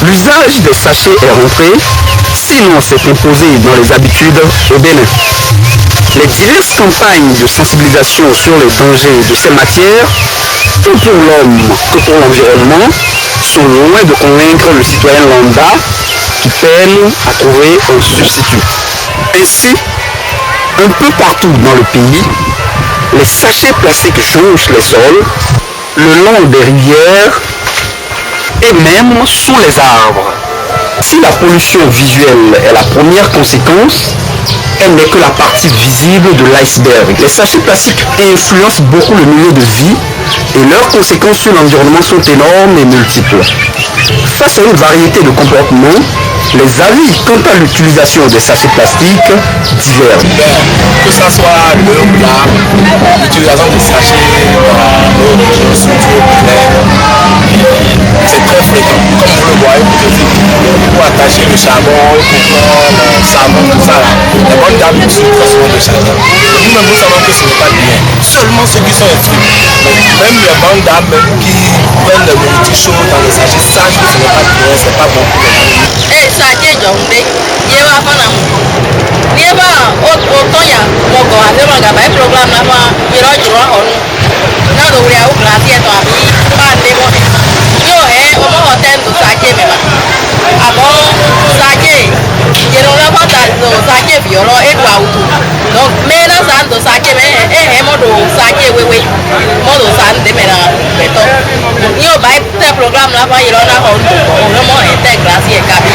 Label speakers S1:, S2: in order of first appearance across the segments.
S1: L'usage des sachets est rentré, sinon s'est imposé dans les habitudes au Bénin. Les diverses campagnes de sensibilisation sur les dangers de ces matières, tant pour l'homme que pour l'environnement, sont loin de convaincre le citoyen lambda qui peine à trouver un substitut. Ainsi, un peu partout dans le pays, les sachets plastiques jonchent les sols, le long des rivières et même sous les arbres. Si la pollution visuelle est la première conséquence, elle n'est que la partie visible de l'iceberg. Les sachets plastiques influencent beaucoup le milieu de vie et leurs conséquences sur l'environnement sont énormes et multiples. Face à une variété de comportements, les avis quant à l'utilisation des sachets plastiques divergent.
S2: Que ce soit le plat, l'utilisation des sachets dans nos structures c'est très fréquent. Comme vous le voyez aujourd'hui, pour attacher le charbon, le savon, tout ça là, les bonnes dames utilisent très souvent le charbon. Nous-mêmes nous savons que ce n'est pas bien. Seulement ceux qui sont inscrits, même les bonnes dames qui prennent le nourriture chaud dans les sachets sachent que ce n'est pas bien, c'est pas bon pour les
S3: sake jombe yewa fana nieba otonya mogo asema gaba e program na fa iro jiro onu na do ri au klasi eto abi ba demo yo omo hotel do sake me ba abo sake yero la fata do sake bioro edu autu donc me na san do sake me modo sake wewe modo san de me na beto yo ba te program na fa iro na onu o mo integration e kabi.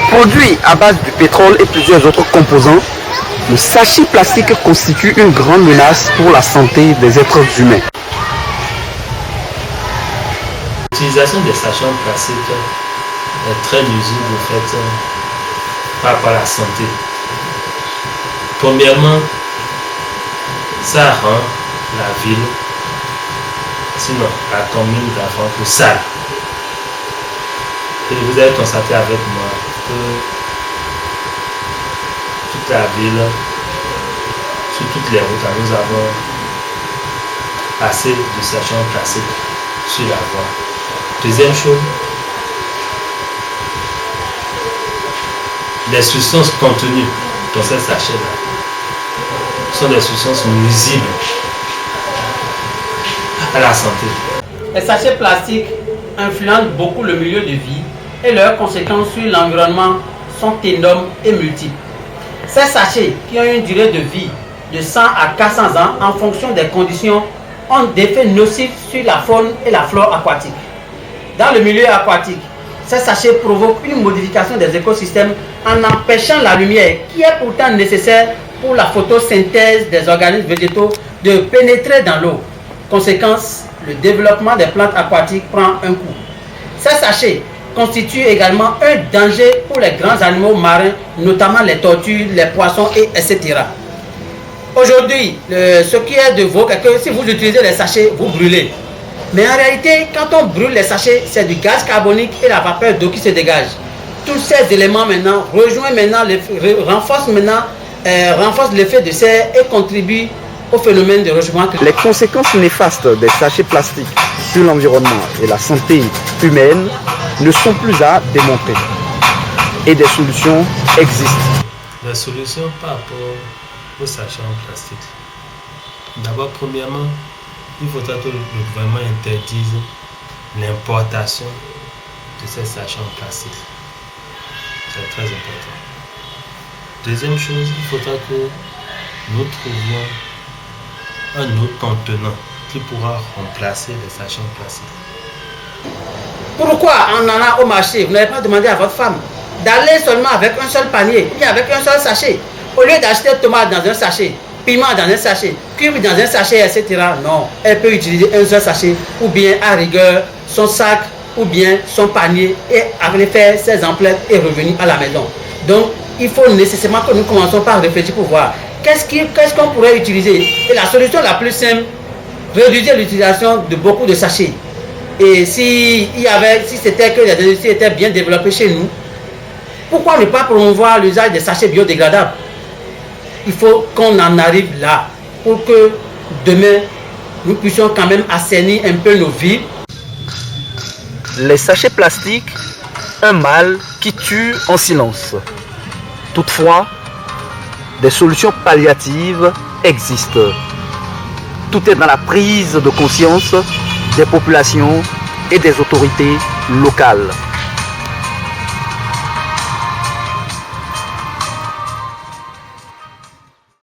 S1: Produit à base du pétrole et plusieurs autres composants, le sachet plastique constitue une grande menace pour la santé des êtres humains.
S4: L'utilisation des sachets en plastique est très nuisible en fait par rapport à la santé. Premièrement, ça rend la ville, sinon la commune d'avant plus sale. Et vous avez constaté avec moi que toute la ville, sur toutes les routes, nous avons assez de sachets en plastique sur la voie. Deuxième chose, les substances contenues dans ces sachets-là sont des substances nuisibles à la santé.
S5: Les sachets plastiques influencent beaucoup le milieu de vie et leurs conséquences sur l'environnement sont énormes et multiples. Ces sachets, qui ont une durée de vie de 100 à 400 ans en fonction des conditions, ont des effets nocifs sur la faune et la flore aquatique. Dans le milieu aquatique, ces sachets provoquent une modification des écosystèmes en empêchant la lumière, qui est pourtant nécessaire pour la photosynthèse des organismes végétaux, de pénétrer dans l'eau. Conséquence, le développement des plantes aquatiques prend un coup. Ces sachets constituent également un danger pour les grands animaux marins, notamment les tortues, les poissons, etc. Aujourd'hui, ce qui est de vogue est que si vous utilisez les sachets, vous brûlez. Mais en réalité, quand on brûle les sachets, c'est du gaz carbonique et la vapeur d'eau qui se dégage. Tous ces éléments maintenant renforcent l'effet de serre et contribuent au phénomène de réchauffement climatique.
S1: Les conséquences néfastes des sachets plastiques sur l'environnement et la santé humaine ne sont plus à démontrer. Et des solutions existent.
S4: La solution par rapport aux sachets en plastique. D'abord, premièrement, il faudra que le gouvernement interdise l'importation de ces sachets en plastique. C'est très important. Deuxième chose, il faudra que nous trouvions un autre contenant qui pourra remplacer les sachets en plastique.
S5: Pourquoi en allant au marché, vous n'avez pas demandé à votre femme d'aller seulement avec un seul panier, ou bien avec un seul sachet, au lieu d'acheter tomate dans un sachet, piment dans un sachet, cuivre dans un sachet, etc. Non, elle peut utiliser un seul sachet, ou bien à rigueur son sac, ou bien son panier, et aller faire ses emplettes et revenir à la maison. Donc, il faut nécessairement que nous commençons par réfléchir pour voir qu'est-ce qu'on pourrait utiliser. Et la solution la plus simple, réduire l'utilisation de beaucoup de sachets. Et si c'était que les industries étaient bien développées chez nous, pourquoi ne pas promouvoir l'usage des sachets biodégradables? Il faut qu'on en arrive là pour que demain nous puissions quand même assainir un peu nos vies.
S1: Les sachets plastiques, un mal qui tue en silence. Toutefois, des solutions palliatives existent. Tout est dans la prise de conscience des populations et des autorités locales.